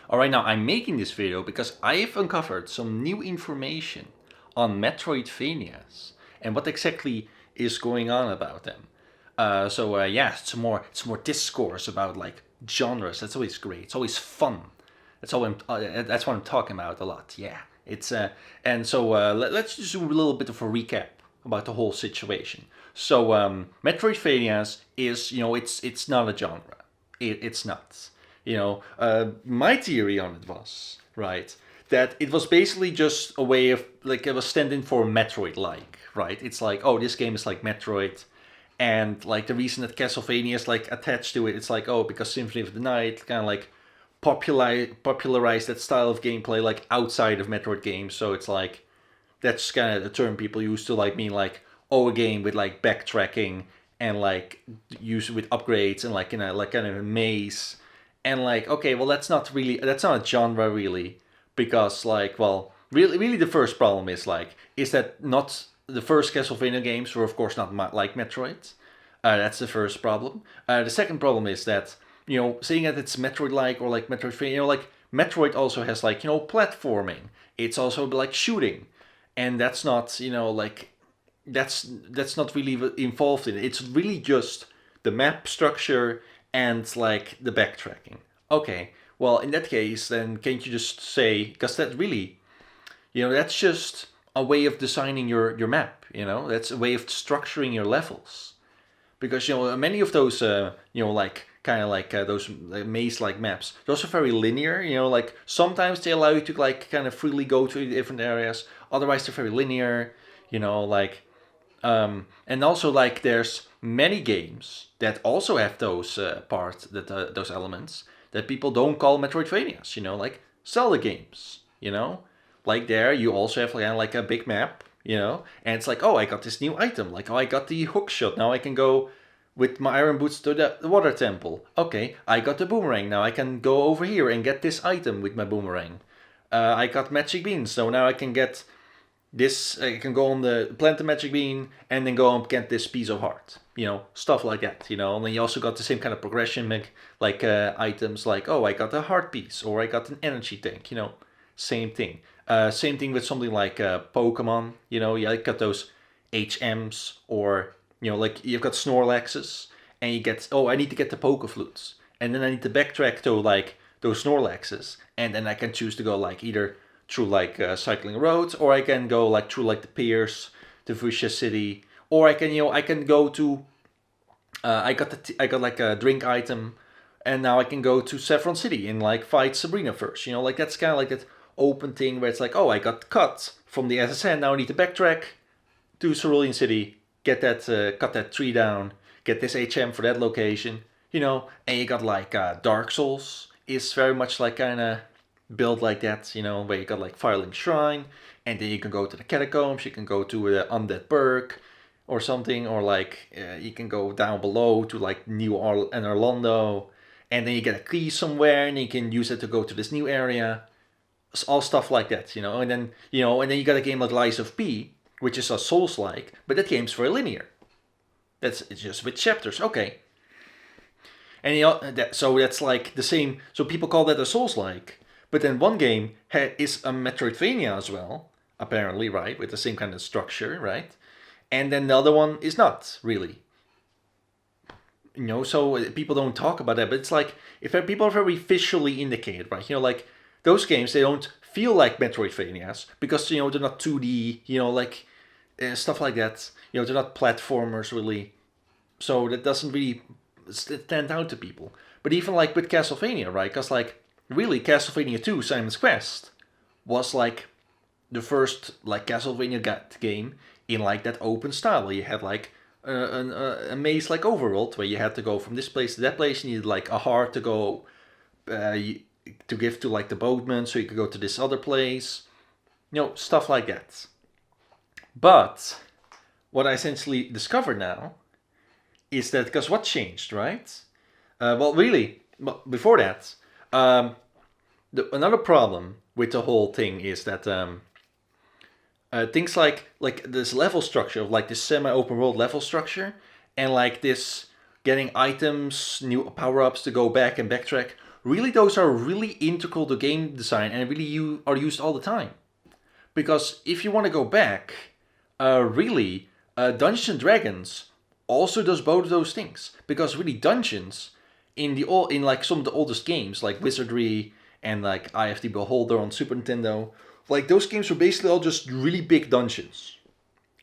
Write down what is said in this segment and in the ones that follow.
Alright, now I'm making this video because I have uncovered some new information on Metroidvanias and what exactly is going on about them. Yeah, it's more discourse about like genres. That's always great. It's always fun. That's what I'm talking about a lot. Yeah, let's just do a little bit of a recap about the whole situation. Metroidvanias is it's not a genre. It's not. My theory on it was right that it was basically just a way of like it was standing for Metroid-like, right? It's like, oh, this game is like Metroid, and like the reason that Castlevania is like attached to it, it's like, oh, because Symphony of the Night kind of like popularized that style of gameplay like outside of Metroid games. So it's like that's kind of the term people use to like mean like, oh, a game with like backtracking and like use with upgrades and like in a like kind of a maze. And like, okay, well, that's not a genre really, because like, well, really the first problem is that not the first Castlevania games were of course not like Metroid. That's the first problem. The second problem is that saying that it's Metroid-like or like Metroidvania, like Metroid also has like platforming. It's also like shooting, and that's not like that's not really involved in it. It's really just the map structure and like the backtracking. Okay, well in that case, then can't you just say, because that really, that's just a way of designing your map. That's a way of structuring your levels, because many of those like kind of like those maze-like maps, those are very linear. Like sometimes they allow you to like kind of freely go to different areas. Otherwise, they're very linear. Like and also like there's many games that also have those those elements that people don't call Metroidvanias. Like Zelda games. Like there you also have kind of like a big map. And it's like, oh, I got this new item. Like, oh, I got the hook shot. Now I can go with my iron boots to the water temple. Okay, I got the boomerang. Now I can go over here and get this item with my boomerang. I got magic beans, so now I can get this. I can go on the plant the magic bean and then go and get this piece of heart. Stuff like that. And then you also got the same kind of progression, like items like, oh, I got a heart piece or I got an energy tank. Same thing. Same thing with something like Pokemon. You got those HMs, or like you've got Snorlaxes, and you get, oh, I need to get the Pokeflutes, and then I need to backtrack to like those Snorlaxes, and then I can choose to go like either through like cycling roads, or I can go like through like the piers to Fuchsia City, or I can go to I got like a drink item, and now I can go to Saffron City and like fight Sabrina first. Like that's kind of like that open thing where it's like, oh, I got cut from the SSN. Now I need to backtrack to Cerulean City, get that cut that tree down, get this HM for that location. And you got like Dark Souls is very much like kind of built like that. Where you got like Firelink Shrine, and then you can go to the catacombs. You can go to the Undead Burg or something, or like you can go down below to like and Orlando, and then you get a key somewhere, and you can use it to go to this new area. All stuff like that, and then you got a game like Lies of P, which is a Souls-like, but that game's very linear. It's just with chapters, okay. And so that's like the same. So people call that a Souls-like, but then one game is a Metroidvania as well, apparently, right, with the same kind of structure, right? And then the other one is not really. So people don't talk about that, but it's like if people are very visually indicated, right? Like those games, they don't feel like Metroidvanias because they're not 2D, like stuff like that. They're not platformers really, so that doesn't really stand out to people. But even like with Castlevania, right? Because like really, Castlevania 2: Simon's Quest was like the first like Castlevania game in like that open style. You had like a maze like overworld where you had to go from this place to that place. You needed like a heart to go to give to like the boatman so you could go to this other place. Stuff like that. But what I essentially discovered now is that, because what changed, right? Well, really, before that, another problem with the whole thing is that things like this level structure of like this semi-open world level structure, and like this getting items, new power-ups to go back and backtrack really those are really integral to game design and really are used all the time. Because if you want to go back, really, Dungeons and Dragons also does both of those things. Because really, dungeons in like some of the oldest games, like Wizardry and like Eye of the Beholder on Super Nintendo, like those games were basically all just really big dungeons,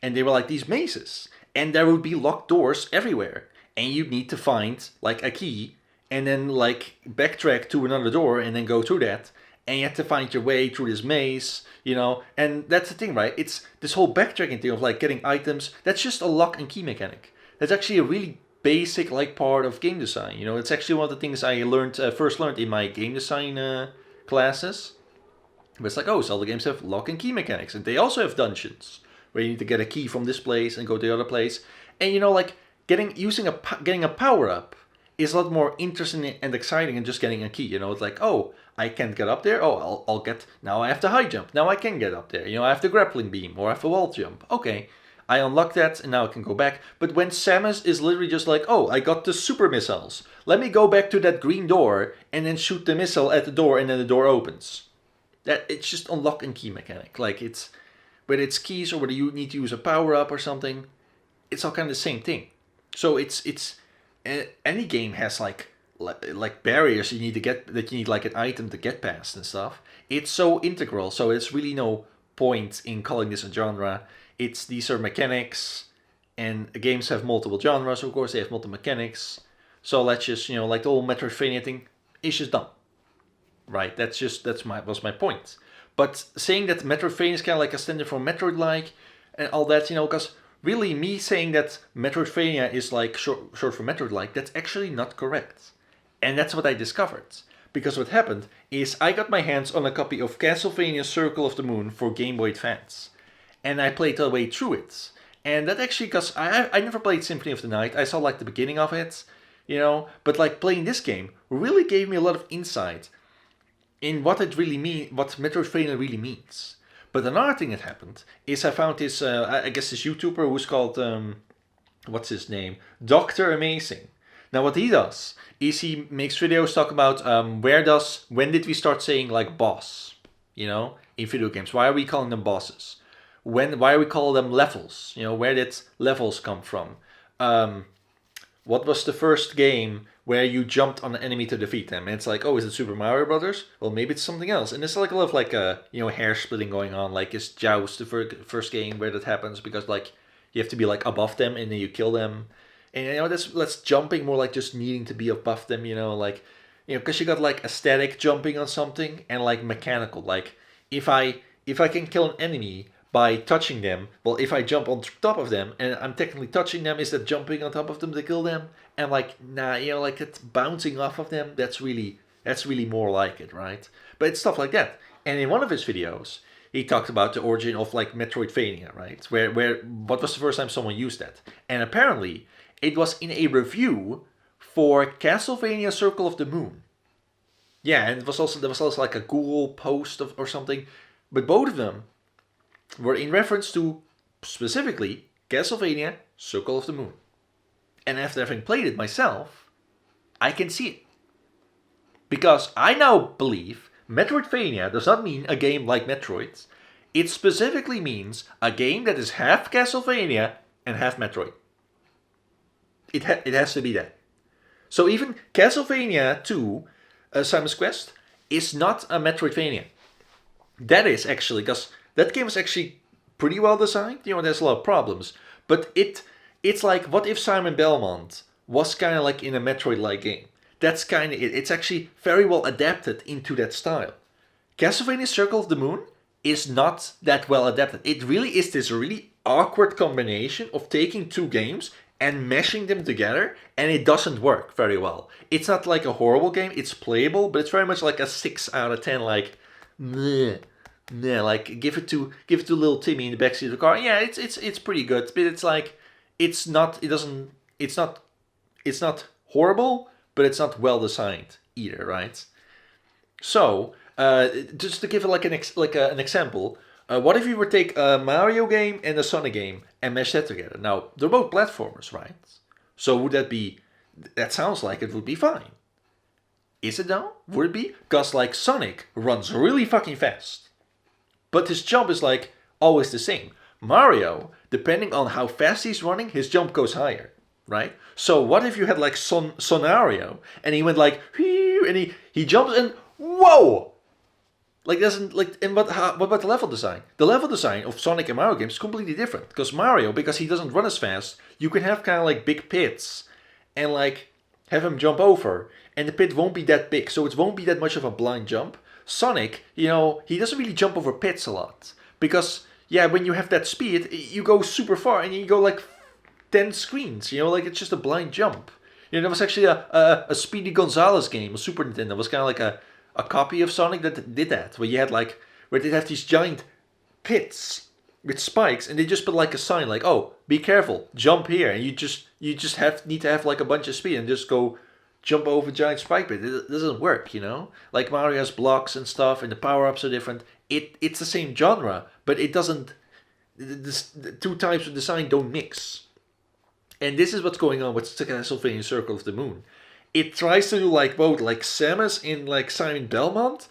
and they were like these mazes, and there would be locked doors everywhere, and you'd need to find like a key, and then like backtrack to another door, and then go through that, and you have to find your way through this maze, you know. And that's the thing, right? It's this whole backtracking thing of like getting items. That's just a lock and key mechanic. That's actually a really basic like part of game design. You know, it's actually one of the things I first learned in my game design classes. But it's like, oh, so all the games have lock and key mechanics, and they also have dungeons where you need to get a key from this place and go to the other place. And you know, like getting a power up is a lot more interesting and exciting than just getting a key. You know, it's like, oh, I can't get up there. Oh, I'll get, now I have to high jump. Now I can get up there. You know, I have the grappling beam or I have the wall jump. Okay, I unlock that and now I can go back. But when Samus is literally just like, oh, I got the super missiles. Let me go back to that green door and then shoot the missile at the door, and then the door opens. That it's just a lock and key mechanic. Like it's, whether it's keys or whether you need to use a power up or something, it's all kind of the same thing. So it's any game has like barriers you need to get, that you need like an item to get past and stuff. It's so integral. So it's really no point in calling this a genre. These are mechanics, and games have multiple genres. Of course, they have multiple mechanics. So let's just, you know, like the whole Metroidvania thing is just done. Right, was my point. But saying that Metroidvania is kind of like a standard for Metroid-like and all that, you know, because really me saying that Metroidvania is like short for Metroid-like, that's actually not correct. And that's what I discovered. Because what happened is I got my hands on a copy of Castlevania Circle of the Moon for Game Boy Advance. And I played the way through it. And that actually, because I never played Symphony of the Night, I saw like the beginning of it, you know, but like playing this game really gave me a lot of insight in what Metroidvania really means. But another thing that happened is I found this, I guess this YouTuber who's called, what's his name? Dr. Amazing. Now what he does is he makes videos talk about when did we start saying like boss, you know, in video games? Why are we calling them bosses? Why are we calling them levels? You know, where did levels come from? What was the first game where you jumped on an enemy to defeat them? And it's like, oh, is it Super Mario Brothers? Well, maybe it's something else. And there's like a lot of like hair splitting going on. Like, is Joust the first game where that happens? Because like you have to be like above them and then you kill them. And you know, that's jumping more like just needing to be above them. You know, like, you know, because you got like aesthetic jumping on something and like mechanical. Like if I can kill an enemy by touching them, well, if I jump on top of them and I'm technically touching them, is that jumping on top of them to kill them? And like, nah, you know, like it's bouncing off of them. That's really more like it, right? But it's stuff like that. And in one of his videos, he talked about the origin of like Metroidvania, right? Where what was the first time someone used that? And apparently, it was in a review for Castlevania Circle of the Moon. Yeah, and there was also like a Google post or something. But both of them were in reference to, specifically, Castlevania Circle of the Moon. And after having played it myself, I can see it. Because I now believe Metroidvania does not mean a game like Metroid. It specifically means a game that is half Castlevania and half Metroid. It has to be that. So even Castlevania 2, Simon's Quest, is not a Metroidvania. That is actually, because that game is actually pretty well designed. You know, there's a lot of problems. But it's like, what if Simon Belmont was kind of like in a Metroid-like game? That's kind of it. It's actually very well adapted into that style. Castlevania Circle of the Moon is not that well adapted. It really is this really awkward combination of taking two games and meshing them together, and it doesn't work very well. It's not like a horrible game. It's playable, but it's very much like a 6 out of 10, like, meh. Yeah, like give it to little Timmy in the backseat of the car. Yeah, it's pretty good, but it's like it's not horrible, but it's not well designed either, right? So just to give it like an example, what if you were to take a Mario game and a Sonic game and mesh that together? Now they're both platformers, right? So would that be? That sounds like it would be fine. Is it though? Would it be? Because like Sonic runs really fucking fast, but his jump is like always the same. Mario, depending on how fast he's running, his jump goes higher, right? So what if you had like Sonario and he went like and he jumps and whoa, like doesn't like and what about the level design? The level design of Sonic and Mario games is completely different because Mario, because he doesn't run as fast, you can have kind of like big pits and like have him jump over, and the pit won't be that big, so it won't be that much of a blind jump. Sonic, he doesn't really jump over pits a lot because yeah, when you have that speed, you go super far and you go like 10 screens. Like it's just a blind jump. There was actually a Speedy Gonzales game, a Super Nintendo. It was kind of like a copy of Sonic that did that, where they have these giant pits with spikes, and they just put like a sign like, "Oh, be careful, jump here," and you just need to have like a bunch of speed and just go jump over giant spike pit. It doesn't work, Like Mario has blocks and stuff, and the power ups are different. It's the same genre, but it doesn't. The two types of design don't mix. And this is what's going on with Castlevania Circle of the Moon. It tries to do like both like Samus and like Simon Belmont,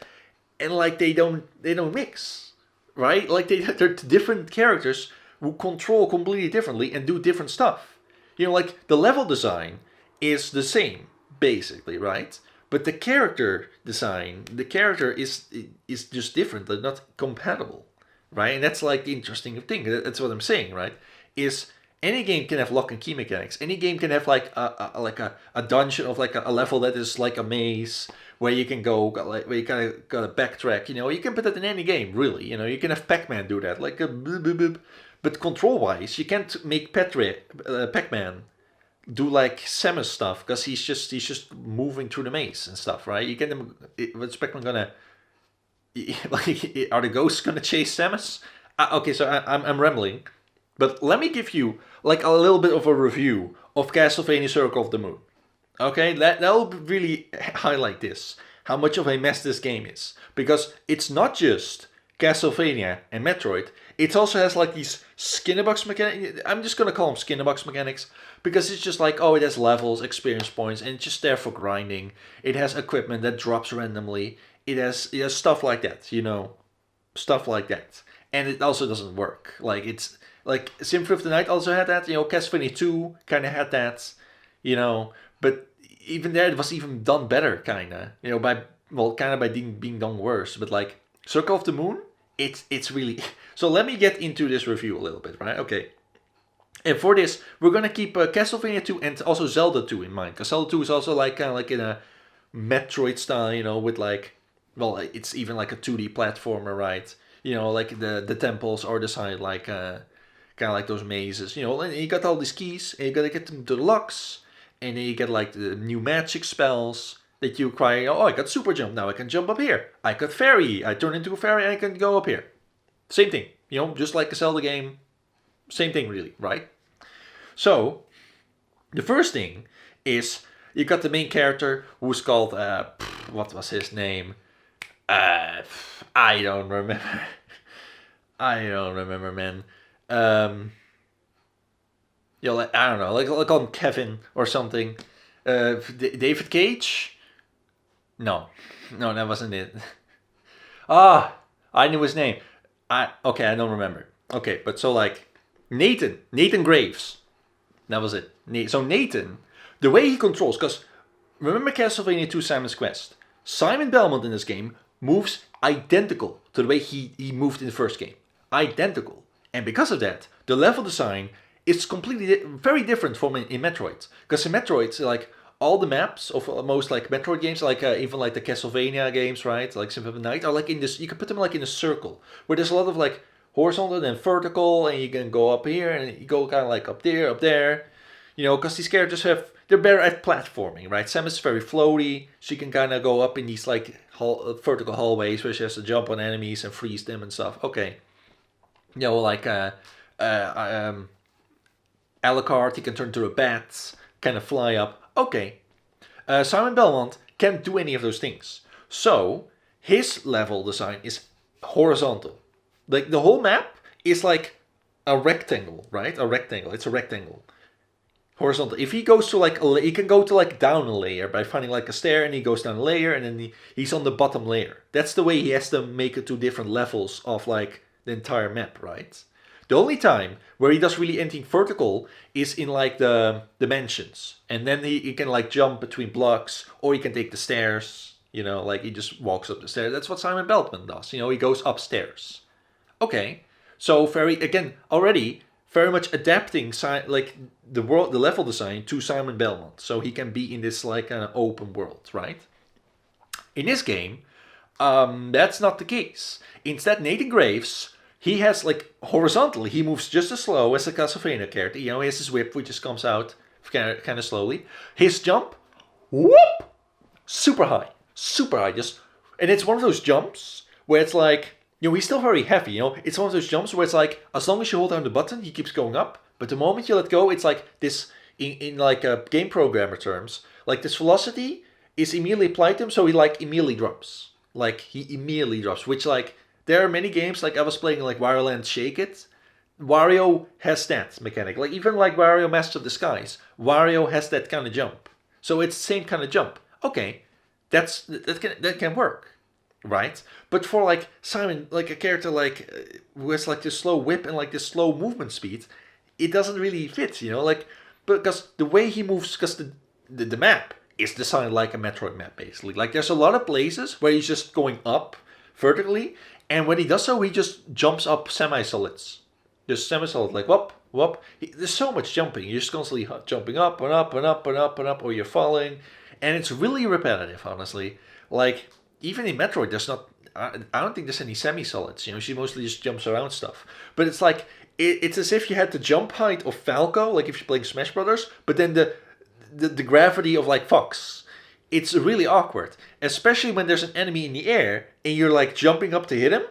and like they don't mix, right? Like they're different characters who control completely differently and do different stuff. Like the level design is the same basically, right? But the character design, the character is just different. They're not compatible, right? And that's like the interesting thing. That's what I'm saying, right? Is any game can have lock and key mechanics. Any game can have like a dungeon of like a level that is like a maze where you can go, like where you kind of gotta backtrack. You can put that in any game, really. You can have Pac-Man do that, like a boop, boop, boop. But control-wise, you can't make Pac-Man do like Samus stuff because he's just moving through the maze and stuff, right? You get them. What's Pac-Man gonna? Like, are the ghosts gonna chase Samus? Okay, so I'm rambling. But let me give you like a little bit of a review of Castlevania Circle of the Moon. Okay, that'll really highlight this, how much of a mess this game is. Because it's not just Castlevania and Metroid, it also has like these Skinnerbox mechanics. I'm just gonna call them Skinnerbox mechanics because it's just like, oh, it has levels, experience points, and it's just there for grinding. It has equipment that drops randomly. It has stuff like that, stuff like that. And it also doesn't work. Like it's like Symphony of the Night also had that, Castlevania 2 kind of had that, but even there it was even done better, kind of, by being done worse. But like Circle of the Moon, it's really. So let me get into this review a little bit, right? Okay. And for this, we're gonna keep Castlevania 2 and also Zelda 2 in mind, because Zelda 2 is also like kind of like in a Metroid style, with like, it's even like a 2D platformer, right? Like the temples are designed like kind of like those mazes, and you got all these keys, and you gotta get them to the locks, and then you get like the new magic spells that you acquire. Oh, I got super jump, now I can jump up here. I got fairy, I turn into a fairy and I can go up here. Same thing, just like a Zelda game, same thing really, right? So, the first thing is, you got the main character who's called, what was his name? I don't remember. I don't remember, man. Like, I don't know, like call him Kevin or something. David Cage? No, that wasn't it. I knew his name. I don't remember. Okay, but so like Nathan Graves. That was it. So Nathan, the way he controls, because remember Castlevania 2 Simon's Quest? Simon Belmont in this game moves identical to the way he moved in the first game. Identical. And because of that, the level design is completely very different from in Metroid. Because in Metroid, like all the maps of most like Metroid games, like even like the Castlevania games, right? Like Symphony of the Night, are like in this. You can put them like in a circle where there's a lot of like horizontal and vertical, and you can go up here and you go kind of like up there. Because these characters they're better at platforming, right? Samus is very floaty, she can kind of go up in these like vertical hallways where she has to jump on enemies and freeze them and stuff. Okay. Like Alucard, he can turn into a bat, kind of fly up. Okay. Simon Belmont can't do any of those things. So, his level design is horizontal. Like, the whole map is like a rectangle, right? A rectangle. It's a rectangle. Horizontal. If he goes to like he can go to like down a layer by finding like a stair, and he goes down a layer, and then he's on the bottom layer. That's the way he has to make it to different levels of like the entire map, right? The only time where he does really anything vertical is in like the dimensions, and then he can like jump between blocks, or he can take the stairs. You know, like he just walks up the stairs. That's what Simon Beltman does. You know, he goes upstairs. Okay, so very again already very much adapting like the world, the level design to Simon Belmont, so he can be in this like open world, right? In this game, that's not the case. Instead, Nathan Graves, he has like horizontally, he moves just as slow as a Castlevania character. You know, he has his whip, which just comes out kind of slowly. His jump, whoop, super high, just, and it's one of those jumps where it's like, you know, he's still very heavy, you know. It's one of those jumps where it's like, as long as you hold down the button, he keeps going up. But the moment you let go, it's like this, in like game programmer terms, like this velocity is immediately applied to him, so he like immediately drops. Like, he immediately drops, which like, there are many games, like I was playing like Wario Land Shake It. Wario has that mechanic. Like, even like Wario Master of Disguise, Wario has that kind of jump. So it's the same kind of jump. Okay, that can work. Right, but for like Simon, like a character like who has like this slow whip and like this slow movement speed, it doesn't really fit, you know, like, because the way he moves, because the map is designed like a Metroid map basically. Like, there's a lot of places where he's just going up vertically, and when he does so, he just jumps up semi-solids, just semi-solid, like whoop whoop. There's so much jumping. You're just constantly jumping up and up and up and up and up, or you're falling, and it's really repetitive, honestly. Like, even in Metroid, there's not. I don't think there's any semi-solids. You know, she mostly just jumps around stuff. But it's like it's as if you had the jump height of Falco, like if you're playing Smash Brothers, but then the gravity of like Fox. It's really awkward, especially when there's an enemy in the air and you're like jumping up to hit him.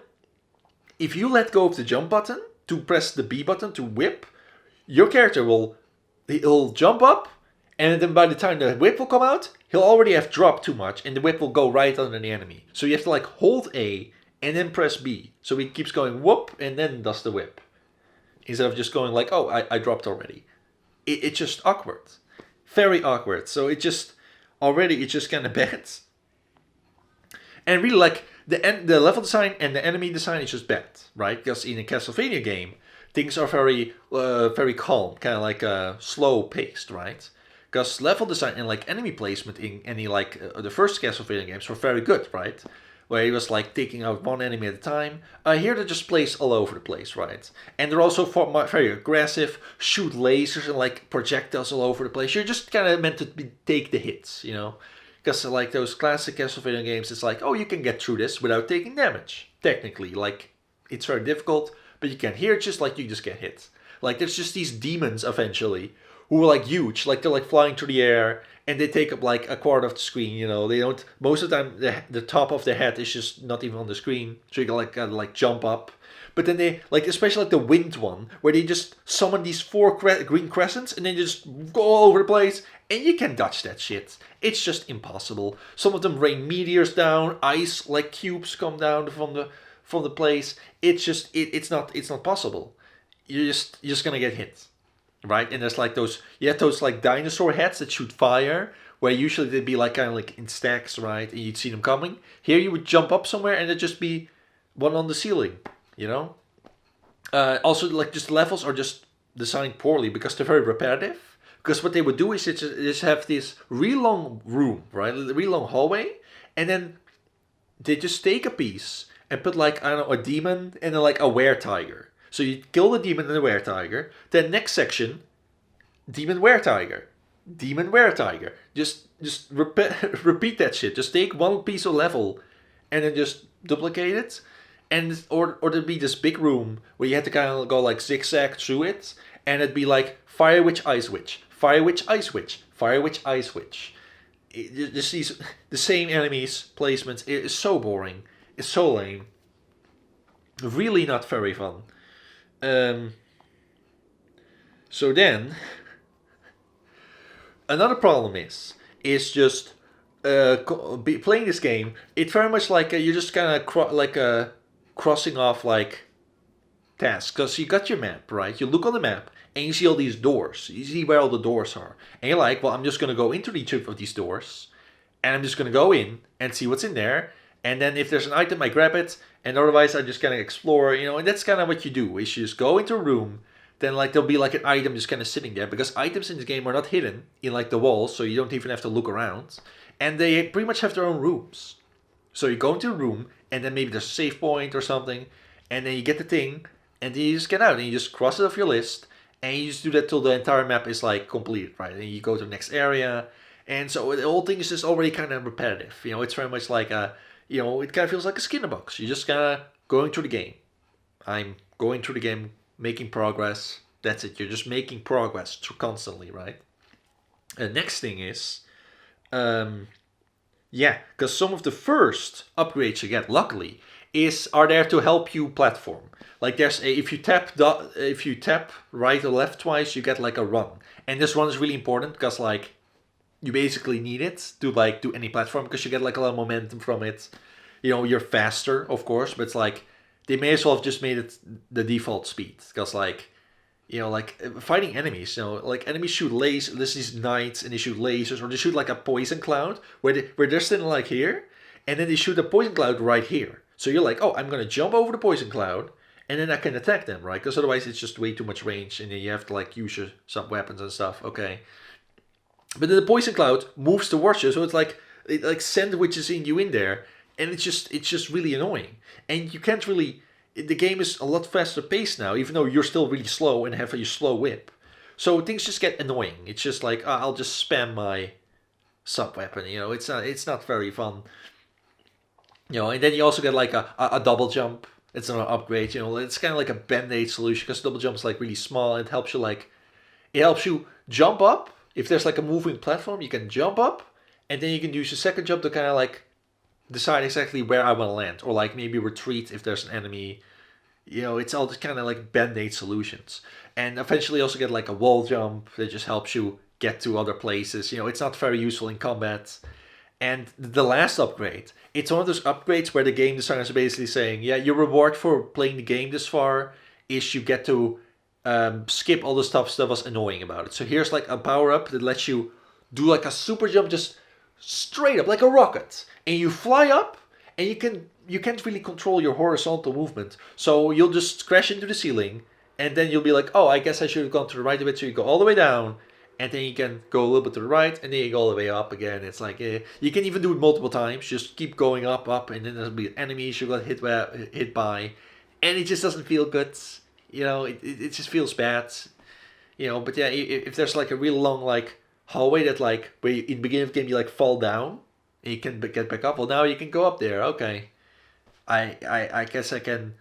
If you let go of the jump button to press the B button to whip, your character he'll jump up, and then by the time the whip will come out, he'll already have dropped too much, and the whip will go right under the enemy. So you have to like hold A and then press B. So he keeps going whoop and then does the whip. Instead of just going like, oh, I dropped already. It's just awkward. Very awkward. So it's just kind of bad. And really, like, the level design and the enemy design is just bad, right? Because in a Castlevania game, things are very calm, kind of like slow paced, right? Because level design and like enemy placement in any like the first Castlevania games were very good, right? Where he was like taking out one enemy at a time. Here they're just placed all over the place, right? And they're also very aggressive, shoot lasers and like projectiles all over the place. You're just kind of meant to take the hits, you know? Because like those classic Castlevania games, it's like, oh, you can get through this without taking damage. Technically, like, it's very difficult, but you can. Here it's just like you just get hit. Like, there's just these demons eventually who are like huge, like they're like flying through the air, and they take up like a quarter of the screen. You know, they don't. Most of the time, the top of their head is just not even on the screen, so you can like gotta like jump up. But then they like, especially like the wind one, where they just summon these four green crescents, and then you just go all over the place, and you can dodge that shit. It's just impossible. Some of them rain meteors down, ice like cubes come down from the place. It's just it's not possible. You're just gonna get hit. Right, and there's like you have those like dinosaur heads that shoot fire, where usually they'd be like kind of like in stacks, right, and you'd see them coming. Here you would jump up somewhere and there'd just be one on the ceiling, you know. Also, like, just levels are just designed poorly because they're very repetitive. Because what they would do is just have this really long room, right, a really long hallway, and then they just take a piece and put like, I don't know, a demon and then like a were-tiger. So you kill the demon and the were-tiger. Then next section, demon were-tiger. Demon were-tiger. Just repeat that shit. Just take one piece of level and then just duplicate it. And or there'd be this big room where you had to kind of go like zigzag through it. And it'd be like Fire Witch, Ice Witch. Fire Witch, Ice Witch. Fire Witch, Ice Witch. Just these, the same enemies, placements. It is so boring. It's so lame. Really not very fun. So then, another problem is just playing this game. It's very much like you're just kind of crossing off like tasks, because you got your map, right? You look on the map and you see all these doors. You see where all the doors are. And you're like, well, I'm just going to go into each of these doors, and I'm just going to go in and see what's in there. And then if there's an item, I grab it, and otherwise I just kind of explore, and that's kind of what you do, is you just go into a room, then like there'll be like an item just kind of sitting there, because items in this game are not hidden in like the walls, so you don't even have to look around. And they pretty much have their own rooms. So you go into a room, and then maybe there's a save point or something, and then you get the thing, and then you just get out, and you just cross it off your list, and you just do that till the entire map is like completed, right? And you go to the next area, and so the whole thing is just already kind of repetitive. It's very much like it kind of feels like a skin in a box. You're just kind of going through the game. I'm going through the game, making progress. That's it. You're just making progress constantly, right? The next thing is, because some of the first upgrades you get, luckily, are there to help you platform. Like if you tap right or left twice, you get like a run, and this run is really important because like you basically need it to like do any platform, because you get like a lot of momentum from it. You're faster, of course, but it's like they may as well have just made it the default speed, because like fighting enemies, like enemies shoot lasers. There's these knights, and they shoot lasers, or they shoot like a poison cloud where they're sitting like here, and then they shoot a poison cloud right here. So you're like, oh, I'm gonna jump over the poison cloud, and then I can attack them, right? Because otherwise it's just way too much range, and then you have to like use your sub weapons and stuff. Okay, but then the poison cloud moves towards you, so it's like it like sandwiches you in there, and it's just really annoying, and you can't really. The game is a lot faster paced now, even though you're still really slow and have a slow whip. So things just get annoying. It's just like, I'll just spam my sub weapon. It's not very fun. And then you also get like a double jump. It's an upgrade. It's kind of like a band-aid solution, because double jump is like really small, and it helps you jump up. If there's like a moving platform, you can jump up, and then you can use your second jump to kind of like decide exactly where I want to land, or like maybe retreat if there's an enemy. It's all just kind of like band-aid solutions. And eventually you also get like a wall jump that just helps you get to other places. It's not very useful in combat. And the last upgrade, it's one of those upgrades where the game designers are basically saying, yeah, your reward for playing the game this far is you get to skip all the stuff that was annoying about it. So here's like a power-up that lets you do like a super jump just straight up like a rocket, and you fly up, and you can't really control your horizontal movement, so you'll just crash into the ceiling, and then you'll be like, oh, I guess I should have gone to the right a bit. So you go all the way down, and then you can go a little bit to the right, and then you go all the way up again. It's like you can even do it multiple times. Just keep going up, and then there'll be enemies you got hit by, and it just doesn't feel good. It just feels bad. But yeah, if there's like a real long like hallway that like where in the beginning of the game you like fall down and you can get back up, well, now you can go up there. Okay, I guess I can,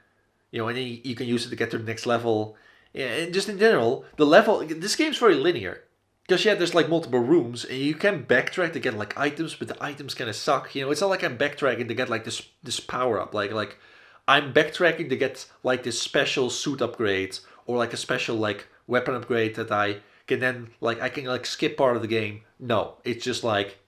and then you can use it to get to the next level. Yeah, and just in general, this game's very linear, because there's like multiple rooms, and you can backtrack to get like items, but the items kind of suck. It's not like I'm backtracking to get like this power up, like I'm backtracking to get like this special suit upgrade, or like a special like weapon upgrade that I can then like I can like skip part of the game. No, it's just like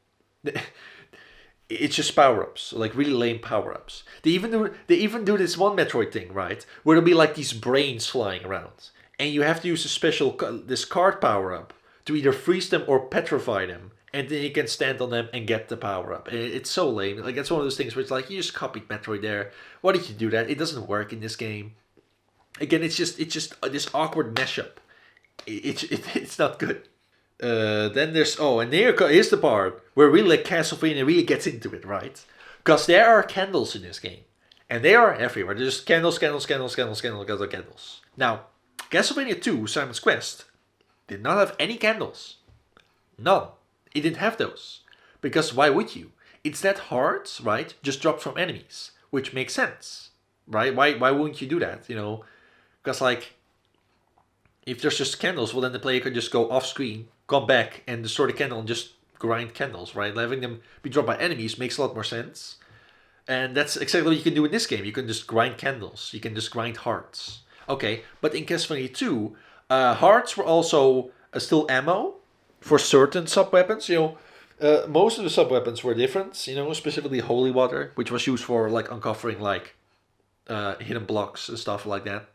it's just power-ups, like really lame power-ups. They even do this one Metroid thing, right, where there'll be like these brains flying around, and you have to use this card power-up to either freeze them or petrify them, and then you can stand on them and get the power-up. And it's so lame. Like, it's one of those things where it's like, you just copied Metroid there. Why did you do that? It doesn't work in this game. Again, it's just this awkward mashup. It's not good. Then there's and here's the part where really like Castlevania really gets into it, right? Because there are candles in this game, and they are everywhere. There's candles. Now, Castlevania 2: Simon's Quest did not have any candles. None. It didn't have those, because why would you? It's that hearts, right, just dropped from enemies, which makes sense, right? Why wouldn't you do that? Because like, if there's just candles, well, then the player could just go off screen, come back, and destroy the candle and just grind candles, right? Having them be dropped by enemies makes a lot more sense. And that's exactly what you can do in this game. You can just grind candles. You can just grind hearts. Okay, but in Castlevania 2, hearts were also still ammo for certain sub-weapons. Most of the sub-weapons were different. Specifically holy water, which was used for like uncovering like hidden blocks and stuff like that.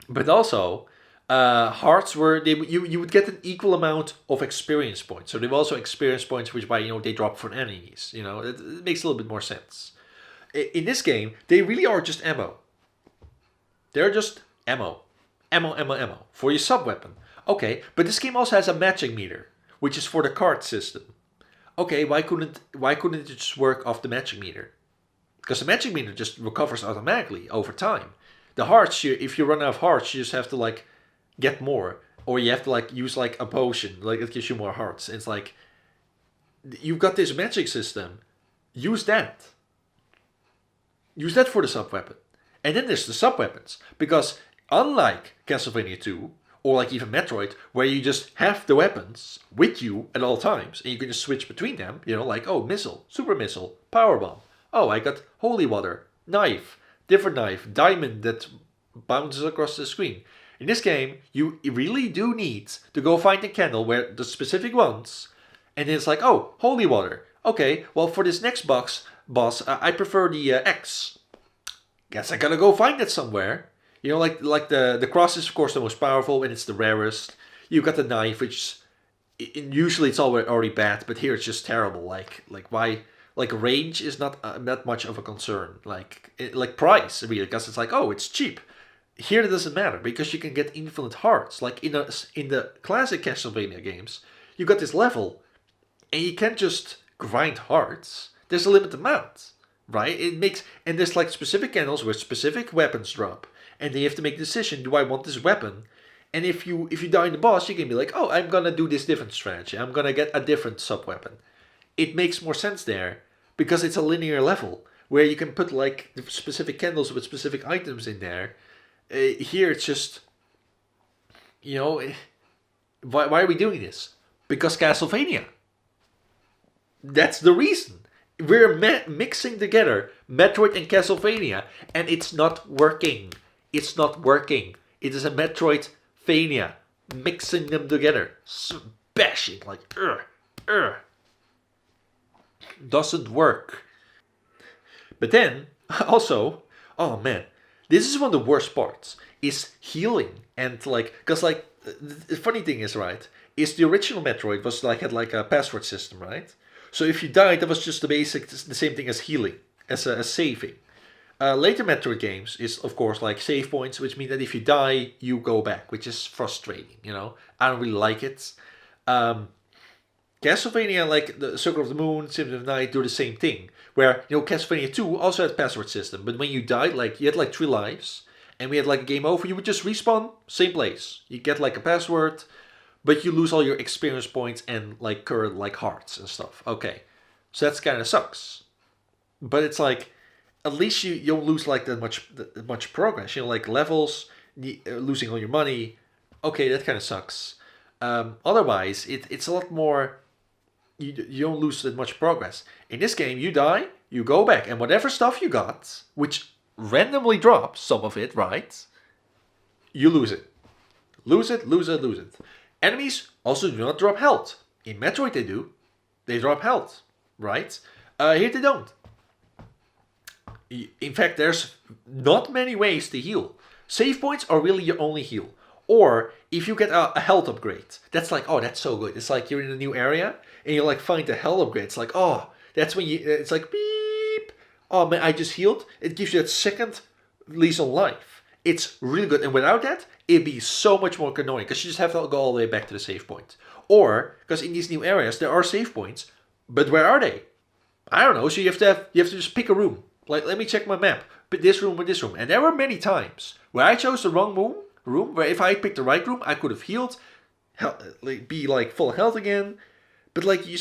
But also, hearts were you would get an equal amount of experience points. So there were also experience points which by they drop from enemies. It makes a little bit more sense. In this game, they really are just ammo. They're just ammo, ammo for your sub weapon. Okay, but this game also has a matching meter, which is for the card system. Okay, why couldn't it just work off the matching meter? Because the matching meter just recovers automatically over time. The hearts, if you run out of hearts, you just have to like get more, or you have to like use like a potion, like it gives you more hearts. It's like you've got this magic system. Use that. Use that for the sub weapon. And then there's the sub weapons. Because unlike Castlevania 2, or like even Metroid, where you just have the weapons with you at all times, and you can just switch between them, like, oh, missile, super missile, power bomb. Oh, I got holy water, knife, different knife, diamond that bounces across the screen. In this game, you really do need to go find the candle where the specific ones, and then it's like, oh, holy water. Okay, well, for this next boss, I prefer the X. Guess I gotta go find it somewhere. Like the cross is of course the most powerful and it's the rarest. You got the knife, which usually it's already bad, but here it's just terrible. Like why? Like range is not that much of a concern. Like price really, because it's like, oh, it's cheap. Here it doesn't matter because you can get infinite hearts. Like in the classic Castlevania games, you got this level, and you can't just grind hearts. There's a limited amount, right? And there's like specific candles where specific weapons drop, and they have to make a decision: do I want this weapon? And if you die in the boss, you can be like, oh, I'm gonna do this different strategy. I'm gonna get a different sub weapon. It makes more sense there because it's a linear level where you can put like the specific candles with specific items in there. Here it's just, why are we doing this? Because Castlevania. That's the reason. We're mixing together Metroid and Castlevania, and it's not working. It's not working. It is a Metroidvania. Mixing them together. Smashing. Like, doesn't work. But then, also, oh man, this is one of the worst parts, is healing. And like, because like, the funny thing is, right, is the original Metroid had like a password system, right? So if you died, that was just the same thing as healing, as saving. Later Metroid games is of course like save points, which mean that if you die, you go back, which is frustrating. I don't really like it. Castlevania, like the Circle of the Moon, Symphony of the Night, do the same thing. Where Castlevania 2 also had a password system, but when you died, like you had like 3 lives, and we had like a game over, you would just respawn, same place. You get like a password, but you lose all your experience points and like current like hearts and stuff. Okay, so that's kind of sucks. But it's like, at least you don't lose like that much progress. Like levels, losing all your money. Okay, that kind of sucks. Otherwise, it's a lot more. You don't lose that much progress. In this game, you die, you go back, and whatever stuff you got, which randomly drops some of it, right? You lose it. Lose it, lose it, lose it. Enemies also do not drop health. In Metroid they do. They drop health, right? Here they don't. In fact, there's not many ways to heal. Save points are really your only heal. Or if you get a health upgrade, that's like, oh, that's so good. It's like you're in a new area and you like find the health upgrade. It's like, oh, that's when it's like beep. Oh man, I just healed. It gives you that second lease on life. It's really good. And without that, it'd be so much more annoying because you just have to go all the way back to the save point. Or because in these new areas there are save points, but where are they? I don't know. So you have to just pick a room. Like, let me check my map. Pick this room or this room. And there were many times where I chose the wrong room, where if I picked the right room, I could have healed, be like full health again. But like, you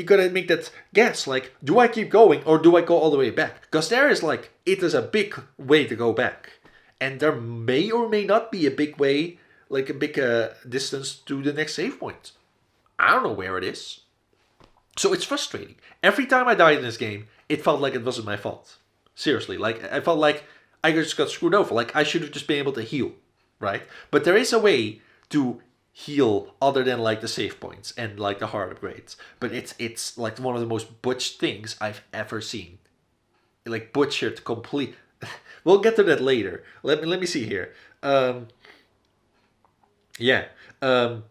gotta make that guess. Like, do I keep going or do I go all the way back? Because there is like, it is a big way to go back. And there may or may not be a big way, like a big distance to the next save point. I don't know where it is. So it's frustrating. Every time I died in this game, it felt like it wasn't my fault. Seriously, like I felt like I just got screwed over. Like I should have just been able to heal, right? But there is a way to heal other than like the save points and like the heart upgrades. But it's like one of the most butched things I've ever seen. Like butchered complete. We'll get to that later. Let me see here. Um, yeah. Um,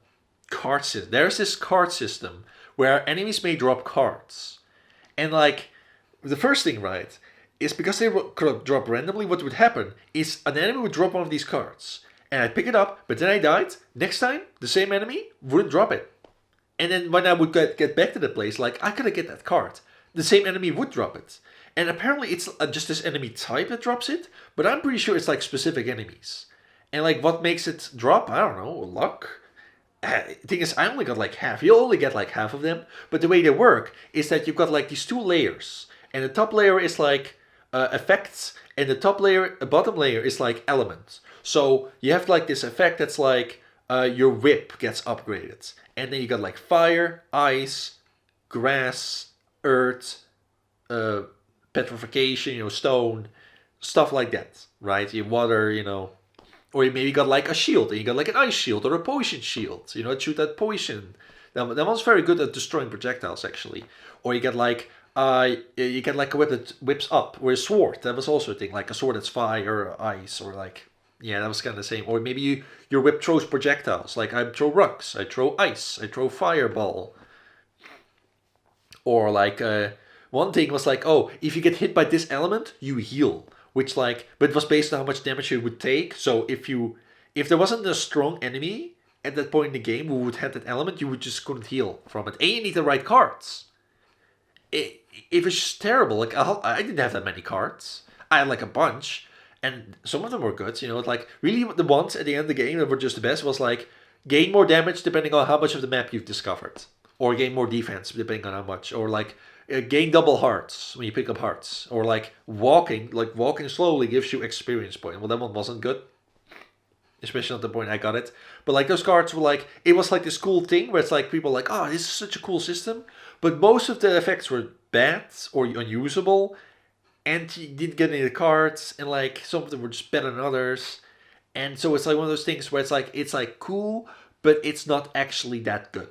card system. There's this card system where enemies may drop cards, and like the first thing, right, is because they could drop randomly. What would happen is an enemy would drop one of these cards, and I'd pick it up, but then I died. Next time, the same enemy wouldn't drop it, and then when I would get back to the place, like I couldn't get that card, the same enemy would drop it. And apparently it's just this enemy type that drops it, but I'm pretty sure it's like specific enemies. And like what makes it drop? I don't know, luck. The thing is, I only got like half. You only get like half of them. But the way they work is that you've got like these two layers, and the top layer is like effects, and the bottom layer is like elements. So you have like this effect that's like your whip gets upgraded, and then you got like fire, ice, grass, earth, uh, petrification, stone, stuff like that, right? You water, or you maybe got like a shield, and you got like an ice shield or a poison shield, it shoot that poison. That one's very good at destroying projectiles, actually. Or you get like a whip that whips up, or a sword. That was also a thing, like a sword that's fire or ice, or like, yeah, that was kind of the same. Or maybe your whip throws projectiles, like I throw rocks, I throw ice, I throw fireball. Or like one thing was like, oh, if you get hit by this element, you heal. Which like, but it was based on how much damage you would take. So if there wasn't a strong enemy at that point in the game who would have that element, you would just couldn't heal from it. And you need the right cards. It was just terrible. Like I didn't have that many cards. I had like a bunch, and some of them were good. Like really the ones at the end of the game that were just the best was like gain more damage depending on how much of the map you've discovered, or gain more defense depending on how much, or like gain double hearts when you pick up hearts, or like walking slowly gives you experience point. Well, that one wasn't good, especially at the point I got it. But like those cards were like, it was like this cool thing where it's like people like, oh, this is such a cool system, but most of the effects were bad or unusable, and you didn't get any of the cards, and like some of them were just better than others, and so it's like one of those things where it's like cool, but it's not actually that good,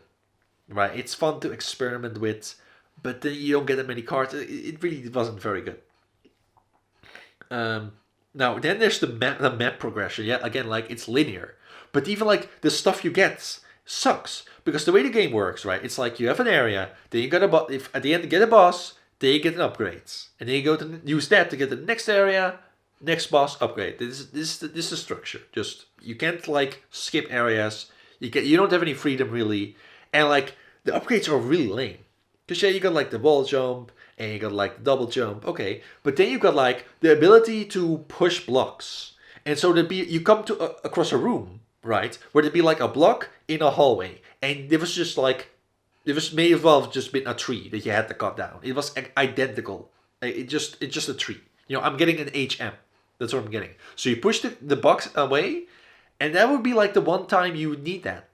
right? It's fun to experiment with, but then you don't get that many cards. It really wasn't very good. Now then there's the map progression. Yeah, again, like it's linear, but even like the stuff you get sucks because the way the game works, right? It's like you have an area, then you got if at the end you get a boss, then you get an upgrade, and then you go to use that to get the next area, next boss upgrade. This is the structure. Just you can't like skip areas. You don't have any freedom really, and like the upgrades are really lame. Because yeah, you got like the wall jump, and you got like the double jump, okay. But then you got like the ability to push blocks. And so you come to across a room, right, where there'd be like a block in a hallway. And it was just like, may as well have just been a tree that you had to cut down. It was identical. It's just a tree. I'm getting an HM. That's what I'm getting. So you push the box away, and that would be like the one time you would need that.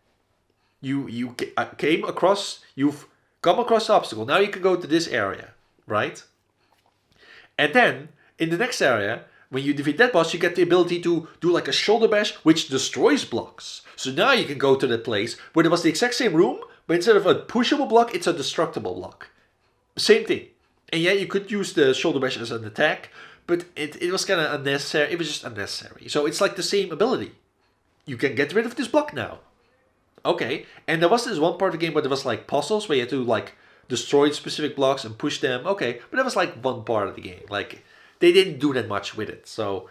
You've come across the obstacle. Now you can go to this area, right? And then in the next area, when you defeat that boss, you get the ability to do like a shoulder bash, which destroys blocks. So now you can go to that place where there was the exact same room, but instead of a pushable block, it's a destructible block. Same thing. And yeah, you could use the shoulder bash as an attack, but it was kind of unnecessary. It was just unnecessary. So it's like the same ability. You can get rid of this block now. Okay, and there was this one part of the game where there was like puzzles where you had to like destroy specific blocks and push them. Okay, but that was like one part of the game. Like they didn't do that much with it, so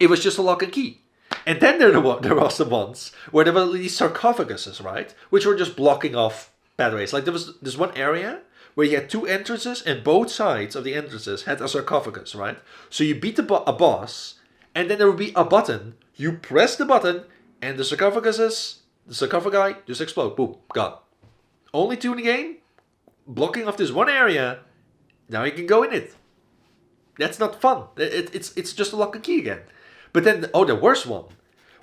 it was just a lock and key. And then there was the ones where there were these sarcophaguses, right, which were just blocking off pathways. Like there was this one area where you had two entrances, and both sides of the entrances had a sarcophagus, right? So you beat a boss, and then there would be a button. You press the button, and the sarcophagi just explode. Boom, gone. Only two in the game, blocking off this one area. Now you can go in it. That's not fun. It's just a lock and key again. But then, the worst one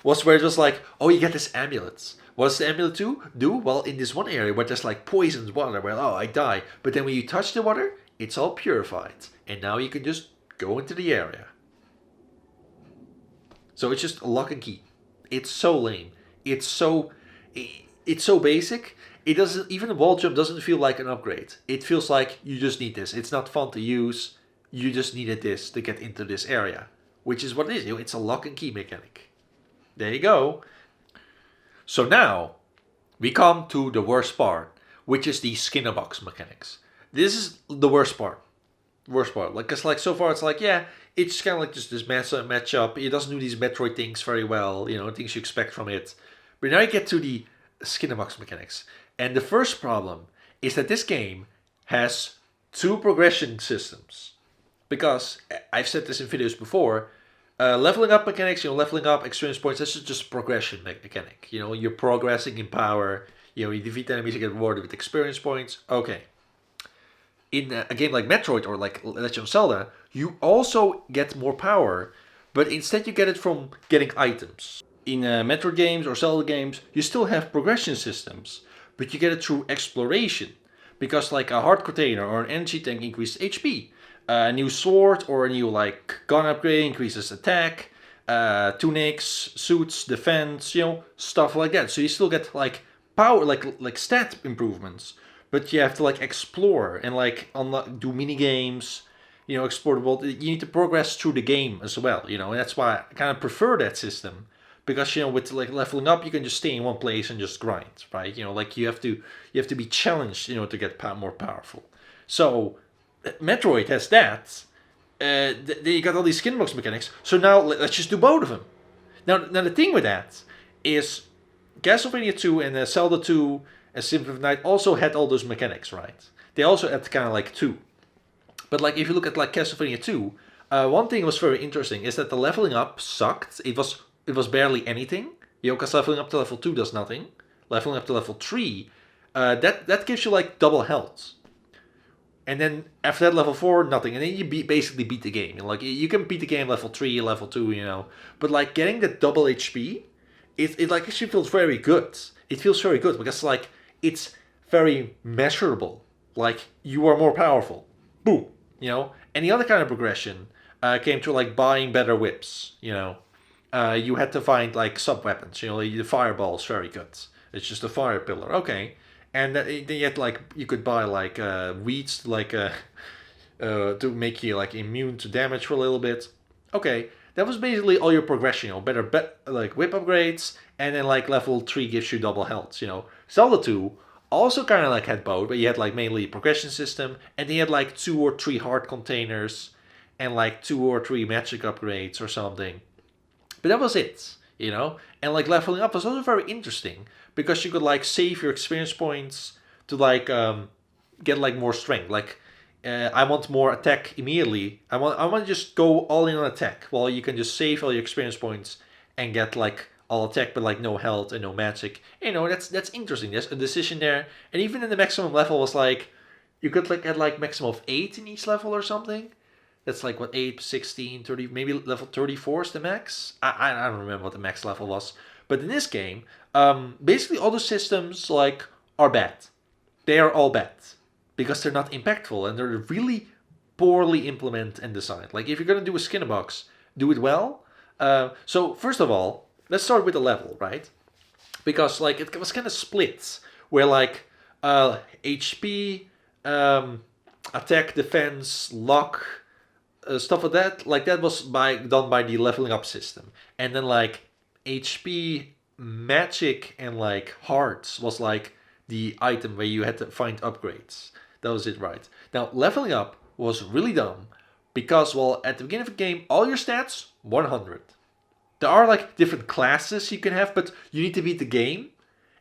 was where it was like, oh, you get this amulet. What does the amulet do? Well, in this one area where there's like poisoned water, where, I die. But then when you touch the water, it's all purified. And now you can just go into the area. So it's just a lock and key. It's so lame. It's so basic. It doesn't, even the wall jump doesn't feel like an upgrade. It feels like you just need this. It's not fun to use. You just needed this to get into this area, which is what it is. It's a lock and key mechanic. There you go. So now we come to the worst part, which is the skin box mechanics. This is the worst part. Worst part. Like, cause like so far it's like, yeah, it's kind of like just this matchup. It doesn't do these Metroid things very well, things you expect from it. But now you get to the skin box mechanics. And the first problem is that this game has two progression systems. Because I've said this in videos before, leveling up mechanics, leveling up experience points, this is just progression mechanic. You're progressing in power, you defeat enemies, you get rewarded with experience points. Okay. In a game like Metroid or like Legend of Zelda, you also get more power, but instead you get it from getting items. In Metroid games or Zelda games, you still have progression systems, but you get it through exploration. Because like a heart container or an energy tank increases HP. A new sword or a new like gun upgrade increases attack, tunics, suits, defense, stuff like that. So you still get like power, like stat improvements, but you have to like explore and like unlock, do mini games, explore the world. You need to progress through the game as well, and that's why I kind of prefer that system. Because with like leveling up, you can just stay in one place and just grind, right? Like you have to be challenged, to get more powerful. So Metroid has that. You got all these skin box mechanics. So now let's just do both of them. Now the thing with that is Castlevania 2 and Zelda 2 and Symphony of the Night also had all those mechanics, right? They also had kind of like two. But like if you look at like Castlevania 2, one thing was very interesting is that the leveling up sucked. It was barely anything. Because leveling up to level 2 does nothing. Leveling up to level 3, that gives you like double health. And then after that, level 4, nothing. And then you basically beat the game. Like you can beat the game level 3, level 2, But like getting the double HP, it like actually feels very good. It feels very good because like it's very measurable. Like you are more powerful. Boom. And the other kind of progression came to like buying better whips. You had to find like sub weapons. The fireball is very good. It's just a fire pillar. Okay. And then you had like you could buy like weeds like to make you like immune to damage for a little bit. Okay, that was basically all your progression. Better like whip upgrades, and then like level 3 gives you double health. Zelda 2 also kind of like had both, but you had like mainly progression system, and they had like 2 or 3 heart containers, and like 2 or 3 magic upgrades or something. But that was it. And like leveling up was also very interesting because you could like save your experience points to like get like more strength. Like I want more attack immediately. I want to just go all in on attack. Well, you can just save all your experience points and get like all attack but like no health and no magic. That's interesting. There's a decision there. And even in the maximum level was like you could like get like maximum of 8 in each level or something. That's like what 8, 16, 30, maybe level 34 is the max. I don't remember what the max level was. But in this game, basically all the systems like are bad. They are all bad because they're not impactful and they're really poorly implemented and designed. Like if you're gonna do a skin box, do it well. So first of all, let's start with the level, right? Because like it was kind of split, where like HP, attack, defense, luck. Stuff like that was done by the leveling up system, and then like HP, magic, and like hearts was like the item where you had to find upgrades. That was it, right? Now leveling up was really dumb because at the beginning of the game, all your stats 100. There are like different classes you can have, but you need to beat the game,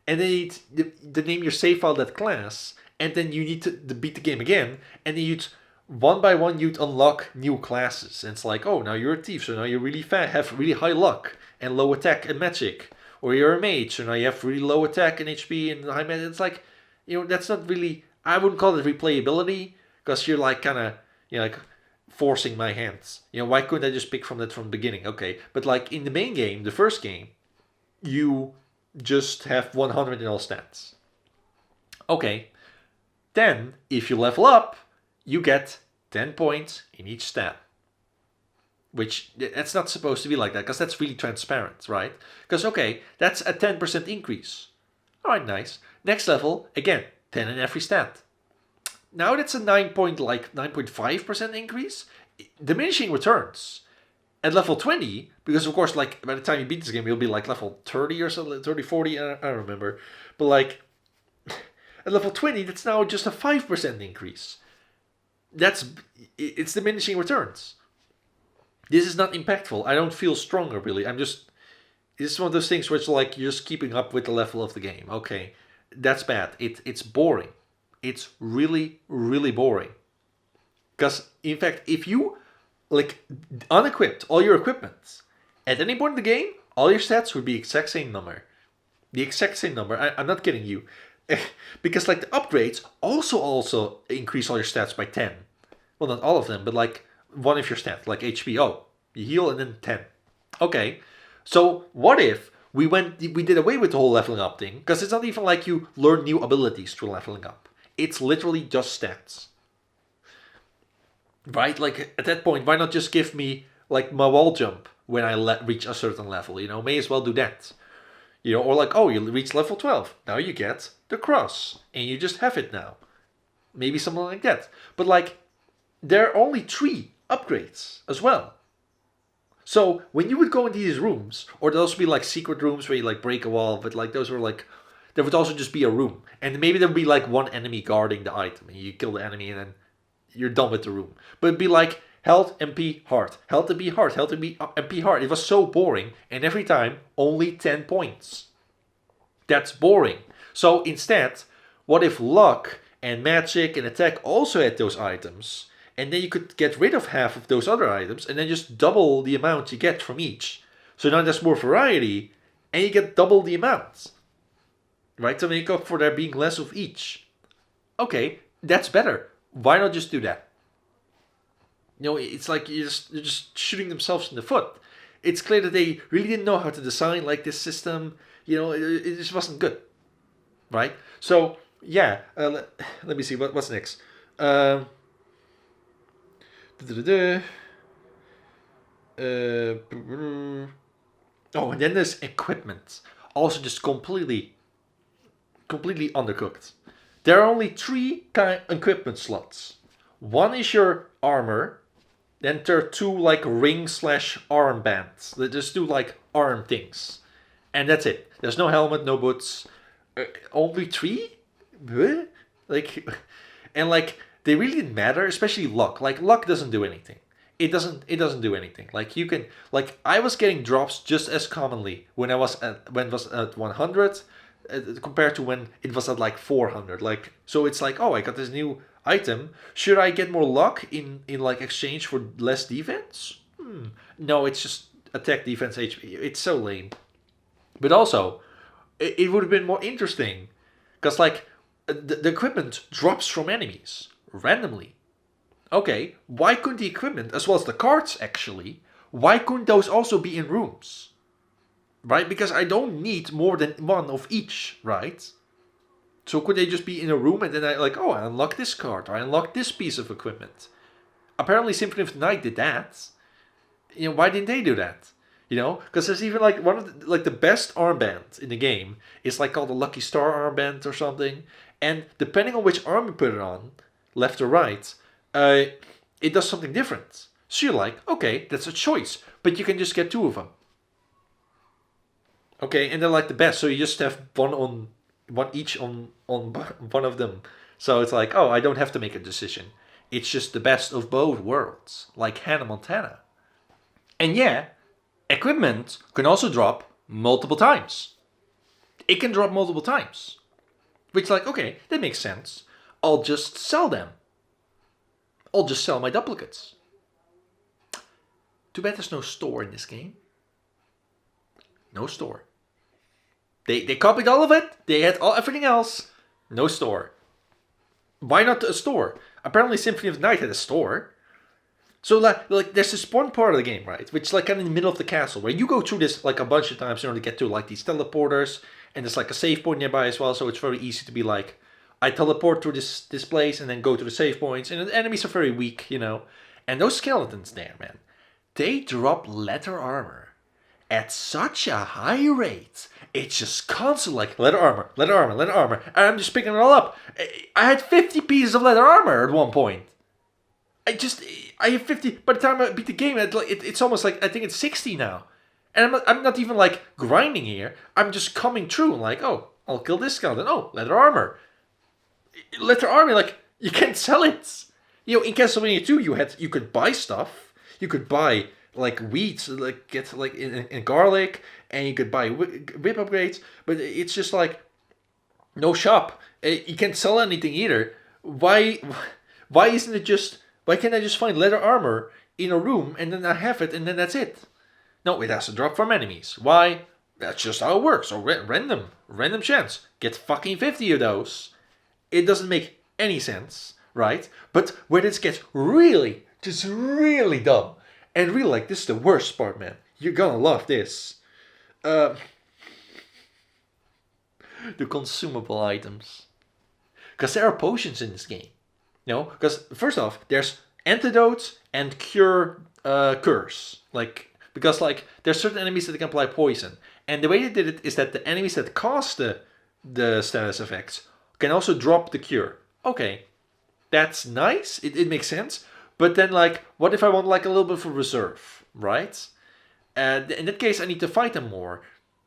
and then you need to name your save file that class, and then you need to beat the game again, and then you'd one by one you'd unlock new classes. And it's like, oh, now you're a thief, so now you really have really high luck and low attack and magic. Or you're a mage, so now you have really low attack and HP and high magic. It's like, that's not really, I wouldn't call it replayability, because you're like kind of, like forcing my hands. Why couldn't I just pick from that from the beginning? Okay, but like in the main game, the first game, you just have 100 in all stats. Okay, then if you level up, you get 10 points in each stat. Which, that's not supposed to be like that, because that's really transparent, right? Because, okay, that's a 10% increase. Alright, nice. Next level, again, 10 in every stat. Now that's a 9.5% increase. Diminishing returns. At level 20, because of course, like, by the time you beat this game, you'll be like level 30 or something, 30, 40, I don't remember. But like, at level 20, that's now just a 5% increase. It's diminishing returns. This is not impactful. I don't feel stronger, really. This is one of those things where it's like you're just keeping up with the level of the game. Okay, that's bad. It's boring. It's really, really boring. Because, in fact, if you, like, unequipped all your equipment, at any point in the game, all your stats would be the exact same number. The exact same number. I'm not kidding you. Because, like, the upgrades also increase all your stats by 10. Well, not all of them, but, like, one of your stats, like HP. Oh, you heal and then 10. Okay. So, what if we did away with the whole leveling up thing? Because it's not even like you learn new abilities through leveling up. It's literally just stats. Right? Like, at that point, why not just give me, like, my wall jump when I reach a certain level? You know, may as well do that. You know, or like, oh, you reach level 12. Now you get the cross. And you just have it now. Maybe something like that. But, like, there are only 3 upgrades as well. So, when you would go into these rooms, or there'll also be, like, secret rooms where you, like, break a wall, but, like, those were, like, there would also just be a room. And maybe there would be, like, one enemy guarding the item. And you kill the enemy and then you're done with the room. But it'd be like, health, MP, heart. Health, MP, heart. Health, MP, heart. It was so boring. And every time, only 10 points. That's boring. So instead, what if luck and magic and attack also had those items? And then you could get rid of half of those other items and then just double the amount you get from each. So now there's more variety and you get double the amount. Right? To make up for there being less of each. Okay, that's better. Why not just do that? You know, it's like they're just shooting themselves in the foot. It's clear that they really didn't know how to design like this system. You know, it just wasn't good. Right? So, yeah. Let me see. What's next? Oh, and then there's equipment. Also just completely undercooked. There are only 3 equipment slots. One is your armor. Then there are 2 like ring/arm bands. They just do like arm things. And that's it. There's no helmet, no boots. Only 3? Like, and like, they really didn't matter, especially luck. Like, luck doesn't do anything. It doesn't do anything. Like, you can, like, I was getting drops just as commonly when it was at 100 compared to when it was at like 400. Like, so it's like, oh, I got this new item. Should I get more luck in like exchange for less defense? No, it's just attack, defense, HP. It's so lame. But also, it would have been more interesting because like the equipment drops from enemies randomly. Okay, why couldn't the equipment, as well as the cards actually, why couldn't those also be in rooms? Right? Because I don't need more than one of each, right? So could they just be in a room and then I unlock this card, or I unlock this piece of equipment? Apparently Symphony of the Night did that. You know, why didn't they do that? You know, because there's even like one of the best armband in the game is like called the Lucky Star armband or something. And depending on which arm you put it on, left or right, it does something different. So you're like, okay, that's a choice, but you can just get 2 of them. Okay, and they're like the best, so you just have one each on one of them. So it's like, oh, I don't have to make a decision. It's just the best of both worlds, like Hannah Montana. And yeah, equipment can also drop multiple times. It can drop multiple times. Which, like, okay, that makes sense. I'll just sell them. I'll just sell my duplicates. Too bad there's no store in this game. No store. They copied all of it. They had everything else. No store. Why not a store? Apparently Symphony of the Night had a store. So like there's this one part of the game, right, which is like kind of in the middle of the castle, where you go through this like a bunch of times in order to get to like these teleporters, and there's like a save point nearby as well, so it's very easy to be like, I teleport through this place and then go to the save points, and the enemies are very weak, you know. And those skeletons there, man, they drop leather armor at such a high rate. It's just constant like leather armor, leather armor, leather armor, and I'm just picking it all up. I had 50 pieces of leather armor at one point. I have 50. By the time I beat the game, it's almost like I think it's 60 now, and I'm not even like grinding here. I'm just coming through and like, oh, I'll kill this skeleton. Oh, leather armor. Leather armor, like you can't sell it. You know, in Castlevania 2, you could buy stuff. You could buy like wheat, like get like in garlic, and you could buy whip upgrades. But it's just like no shop. You can't sell anything either. Why isn't it just? Why can't I just find leather armor in a room and then I have it and then that's it? No, it has to drop from enemies. Why? That's just how it works. Or random chance. Get fucking 50 of those. It doesn't make any sense, right? But where this gets really, just really dumb, and really like this is the worst part, man. You're gonna love this. The consumable items. Because there are potions in this game. No, because first off, there's antidotes and cures. Because there's certain enemies that can apply poison, and the way they did it is that the enemies that cause the status effects can also drop the cure. Okay, that's nice. It makes sense. But then what if I want a little bit of a reserve, right? And in that case, I need to fight them more.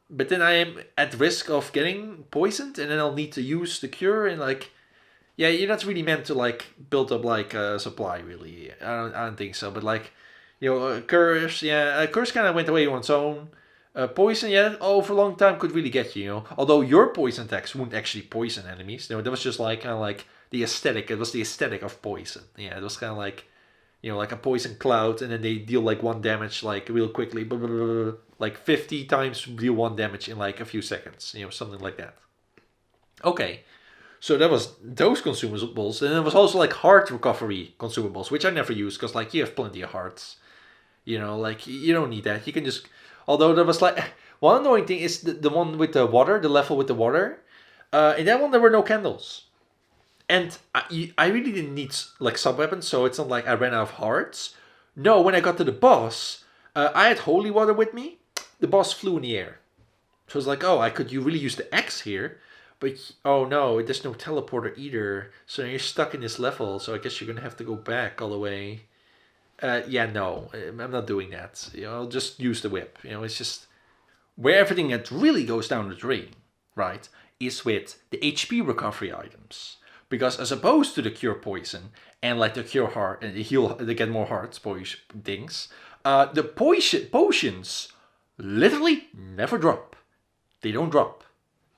But then I am at risk of getting poisoned, and then I'll need to use the cure and yeah, you're not really meant to build up a supply really. I don't think so. But curse, yeah, curse kind of went away on its own. Poison, yeah, for a long time could really get you. You know, although your poison attacks wouldn't actually poison enemies. You know, that was just kind of the aesthetic. It was the aesthetic of poison. Yeah, it was kind of like a poison cloud, and then they deal 1 damage real quickly. Blah, blah, blah, blah, 50 times deal 1 damage in a few seconds. You know, something like that. Okay. So that was those consumables, and it was also heart recovery consumables, which I never use because you have plenty of hearts. You know, you don't need that. You can just. Although there was one annoying thing is the one with the water, the level with the water. In that one there were no candles, and I really didn't need sub weapons, so it's not like I ran out of hearts. No, when I got to the boss, I had holy water with me. The boss flew in the air, so I was oh, you really use the axe here. But, oh no, there's no teleporter either. So you're stuck in this level. So I guess you're going to have to go back all the way. Yeah, no, I'm not doing that. You know, I'll just use the whip. You know, it's just where everything that really goes down the drain, right, is with the HP recovery items. Because as opposed to the cure poison and the cure heart and the heal, they get more hearts, things, the potions literally never drop. They don't drop.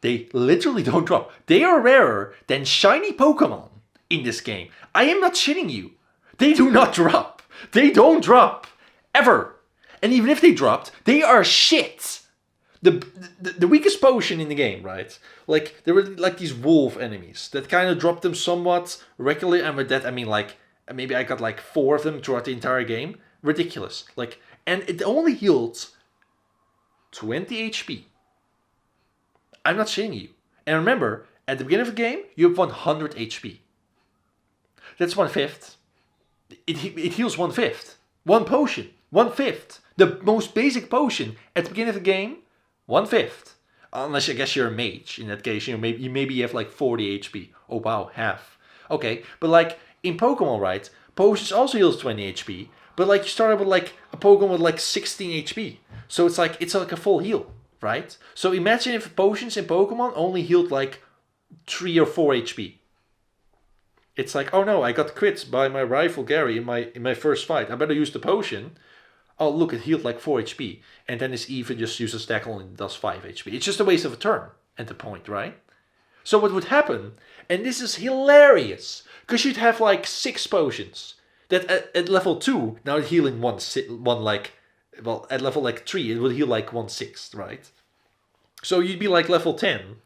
They literally don't drop. They are rarer than shiny Pokemon in this game. I am not shitting you. They do not drop. They don't drop. Ever. And even if they dropped, they are shit. The weakest potion in the game, right? There were these wolf enemies that kind of dropped them somewhat regularly. And with that, I mean maybe I got 4 of them throughout the entire game. Ridiculous. And it only healed 20 HP. I'm not shitting you. And remember, at the beginning of the game, you have 100 HP. That's 1/5. It heals 1/5. One potion. 1/5. The most basic potion at the beginning of the game, 1/5. Unless I guess you're a mage. In that case, maybe you have 40 HP. Oh wow, half. Okay, but in Pokemon, right? Potions also heals 20 HP. But you start out with a Pokemon with 16 HP. So it's it's a full heal. Right? So imagine if potions in Pokemon only healed 3 or 4 HP. It's oh no, I got crits by my rival Gary in my first fight. I better use the potion. Oh look, it healed 4 HP. And then this even just uses tackle and does 5 HP. It's just a waste of a turn at the point, right? So what would happen, and this is hilarious, because you'd have 6 potions that at level 2, now it's healing one at level 3, it would heal 1/6, right? So you'd be level 10,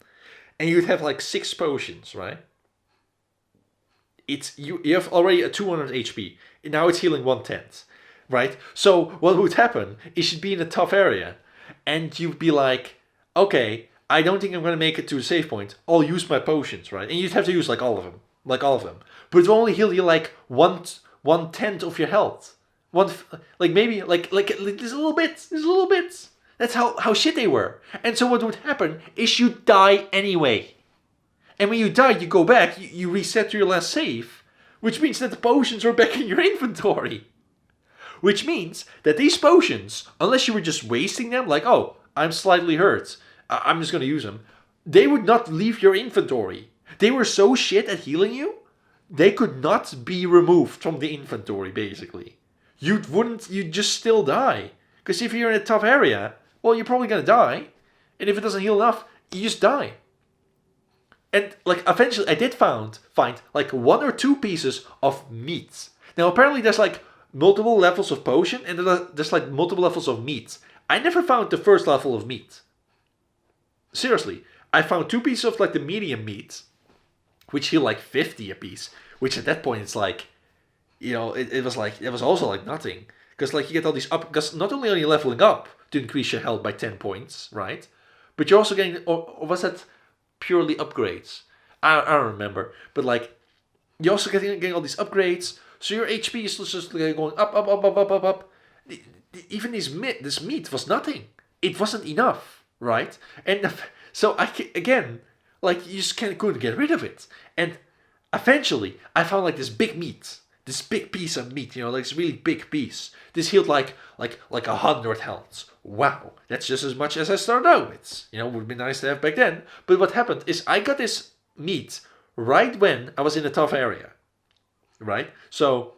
and you'd have 6 potions, right? You have already a 200 HP, and now it's healing 1/10, right? So what would happen is you'd be in a tough area, and you'd be okay, I don't think I'm going to make it to a save point. I'll use my potions, right? And you'd have to use all of them, but it will only heal you 1/10 of your health. Maybe there's a little bit. That's how shit they were. And so what would happen is you die anyway. And when you die, you go back, you reset to your last save, which means that the potions are back in your inventory. Which means that these potions, unless you were just wasting them, like, oh, I'm slightly hurt, I'm just gonna use them, they would not leave your inventory. They were so shit at healing you, they could not be removed from the inventory, basically. You'd just still die. Because if you're in a tough area, well, you're probably gonna die. And if it doesn't heal enough, you just die. And like eventually I did find like 1 or 2 pieces of meat. Now apparently there's like multiple levels of potion and there's like multiple levels of meat. I never found the first level of meat. Seriously, I found 2 pieces of like the medium meat, which heal like 50 a piece. Which at that point it's like, it was also like nothing. Because like you get all these because not only are you leveling up to increase your health by 10 points, right? But you're also getting, or was that purely upgrades? I don't remember. But like, you're also getting all these upgrades. So your HP is just like going up, up, up, up, up, up, up. Even this meat was nothing. It wasn't enough, right? And so again, like you just couldn't get rid of it. And eventually, I found like this big meat. This big piece of meat, like this really big piece. This healed like 100 health. Wow, that's just as much as I started out with. Would be nice to have back then. But what happened is I got this meat right when I was in a tough area. Right? So,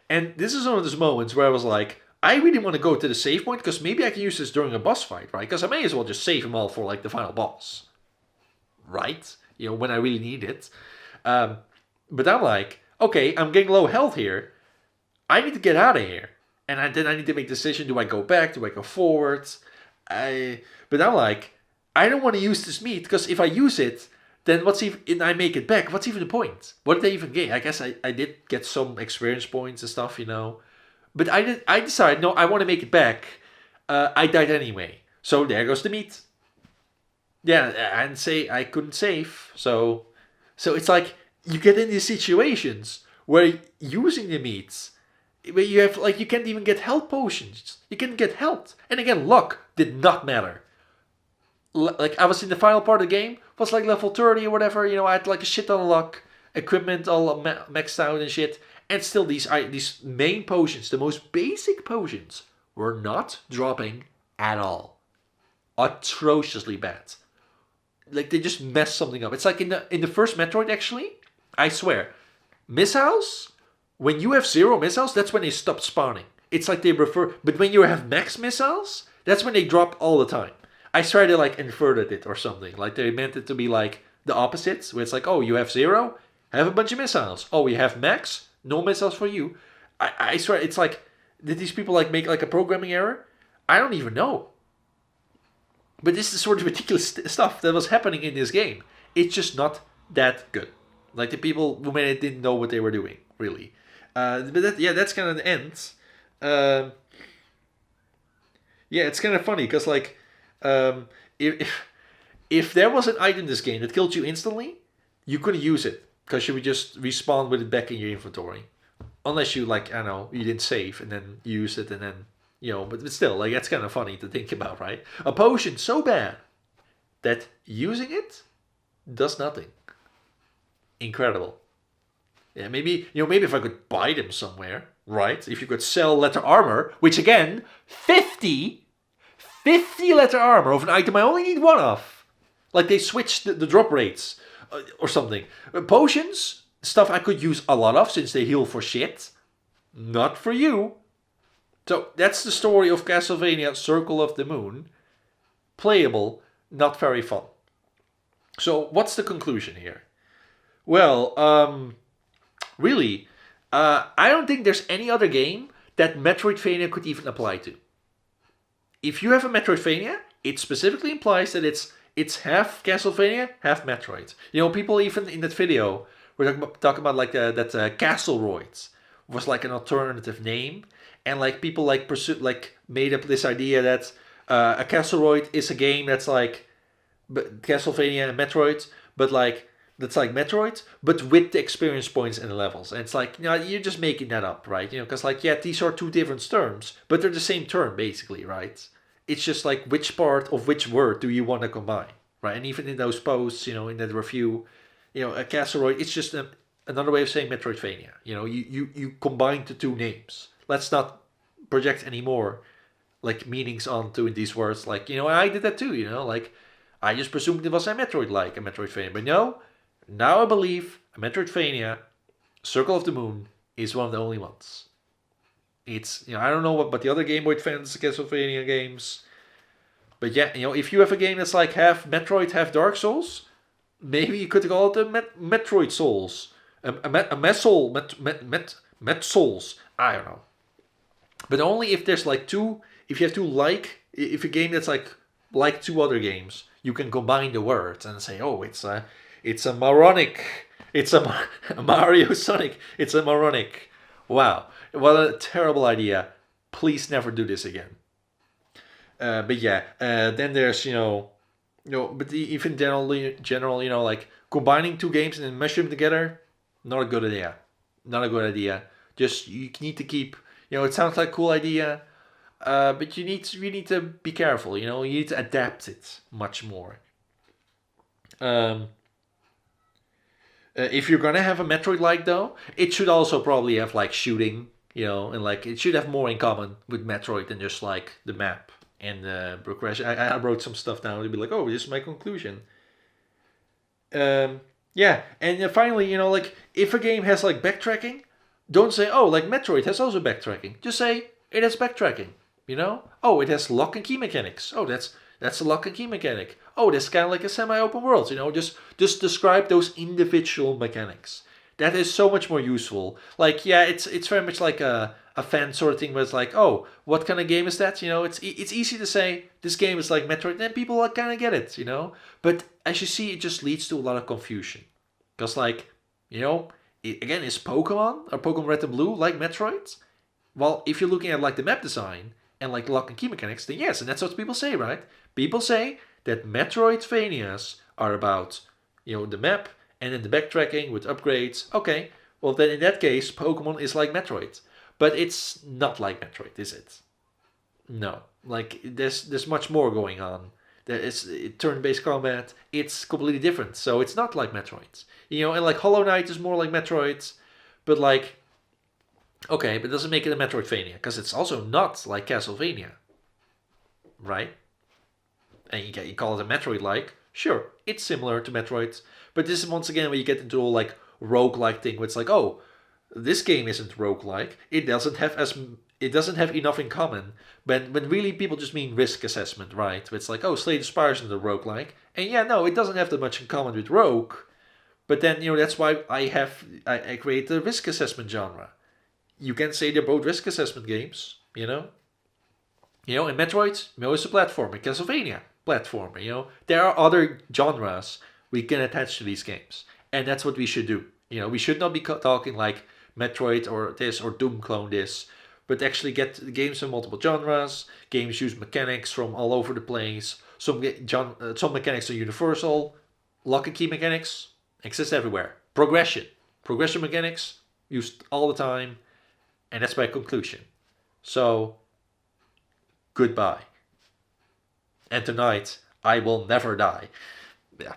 and this is one of those moments where I was like, I really want to go to the save point because maybe I can use this during a boss fight, right? Because I may as well just save them all for like the final boss. Right? When I really need it. But I'm like, okay, I'm getting low health here. I need to get out of here. And then I need to make a decision. Do I go back? Do I go forward? But I'm like, I don't want to use this meat because if I use it, then and I make it back, what's even the point? What did I even gain? I guess I did get some experience points and stuff, But I decided, no, I want to make it back. I died anyway. So there goes the meat. Yeah, and I couldn't save. So it's like, you get in these situations where using the meats, where you have like you can't even get health potions. You can't get health, and again, luck did not matter. Like I was in the final part of the game, was like level 30 or whatever. I had like a shit ton of luck, equipment all maxed out and shit, and still these main potions, the most basic potions, were not dropping at all. Atrociously bad. Like they just messed something up. It's like in the first Metroid actually. I swear, missiles, when you have 0 missiles, that's when they stop spawning. It's like they but when you have max missiles, that's when they drop all the time. I swear they like inverted it or something. Like they meant it to be like the opposites, where it's like, oh, you have 0, have a bunch of missiles. Oh, you have max, no missiles for you. I swear, it's like, did these people like make like a programming error? I don't even know. But this is the sort of ridiculous stuff that was happening in this game. It's just not that good. Like the people who made it didn't know what they were doing, really. But that's kind of the end. It's kind of funny because like, if there was an item in this game that killed you instantly, you couldn't use it because you would just respawn with it back in your inventory, unless you like you didn't save and then use it and then But still, like that's kind of funny to think about, right? A potion so bad that using it does nothing. Incredible. Yeah, maybe if I could buy them somewhere, right? If you could sell leather armor, which again, 50 leather armor of an item I only need 1 of. Like they switched the drop rates or something. Potions, stuff I could use a lot of since they heal for shit. Not for you. So that's the story of Castlevania Circle of the Moon. Playable, not very fun. So what's the conclusion here? Well, really, I don't think there's any other game that Metroidvania could even apply to. If you have a Metroidvania, it specifically implies that it's half Castlevania, half Metroid. People even in that video were talking about like that Castleroids was like an alternative name, and like people like made up this idea that a Castleroid is a game that's like Castlevania and Metroid, but like that's like Metroid, but with the experience points and the levels. And it's like, you're just making that up, right? Because like, yeah, these are 2 different terms, but they're the same term basically, right? It's just like which part of which word do you want to combine, right? And even in those posts, in that review, a Castleroid, it's just another way of saying Metroidvania. You combine the 2 names. let's not project anymore like meanings onto these words. Like, I did that too. Like I just presumed it was a Metroid-like, a Metroidvania, but no. Now I believe a Metroidvania, Circle of the Moon, is one of the only ones. It's I don't know what, but the other Game Boy Advance Castlevania games. But yeah, if you have a game that's like half Metroid, half Dark Souls, maybe you could call it a Metroid Souls, a Mesol, Met Souls. I don't know, but only if there's like two. If you have two if a game that's like two other games, you can combine the words and say, oh, it's a moronic, it's a Mario Sonic, it's a moronic. Wow, what a terrible idea! Please never do this again. But yeah, then there's but even general, like combining two games and then meshing them together, not a good idea. Not a good idea. Just you need to keep, it sounds like a cool idea, but you need to be careful. You need to adapt it much more. Um, if you're gonna have a Metroid-like though, it should also probably have like shooting, and like it should have more in common with Metroid than just like the map and the progression. I wrote some stuff down to be like, oh, this is my conclusion. Yeah, and then finally, like if a game has like backtracking, don't say, oh, like Metroid has also backtracking. Just say it has backtracking. Oh, it has lock and key mechanics. Oh, that's a lock and key mechanic. Oh, that's kind of like a semi-open world. Just describe those individual mechanics. That is so much more useful. Like, yeah, it's very much like a fan sort of thing, where it's like, oh, what kind of game is that? It's easy to say this game is like Metroid, and people kind of get it. But as you see, it just leads to a lot of confusion, because like, again, is Pokemon or Pokemon Red and Blue like Metroid? Well, if you're looking at like the map design and like the lock and key mechanics, then yes, and that's what people say, right? People say that Metroidvanias are about, the map and then the backtracking with upgrades. Okay, well then in that case, Pokemon is like Metroid, but it's not like Metroid, is it? No, like there's much more going on. There is turn-based combat. It's completely different, so it's not like Metroid. And like Hollow Knight is more like Metroid, but like, okay, but it doesn't make it a Metroidvania because it's also not like Castlevania, right? And you call it a Metroid-like. Sure, it's similar to Metroid, but this is once again where you get into a like rogue-like thing, where it's like, oh, this game isn't rogue-like. It doesn't have enough in common. When really people just mean risk assessment, right? It's like, oh, Slay the Spire isn't a rogue-like. And yeah, no, it doesn't have that much in common with Rogue. But then, that's why I create the risk assessment genre. You can say they're both risk assessment games, in Metroid, it's a platformer. Castlevania, platformer. There are other genres we can attach to these games. And that's what we should do. We should not be talking like Metroid or this or Doom clone this, but actually get games in multiple genres. Games use mechanics from all over the place. Some mechanics are universal. Lock and key mechanics exist everywhere. Progression mechanics used all the time. And that's my conclusion. So, goodbye. And tonight, I will never die. Yeah.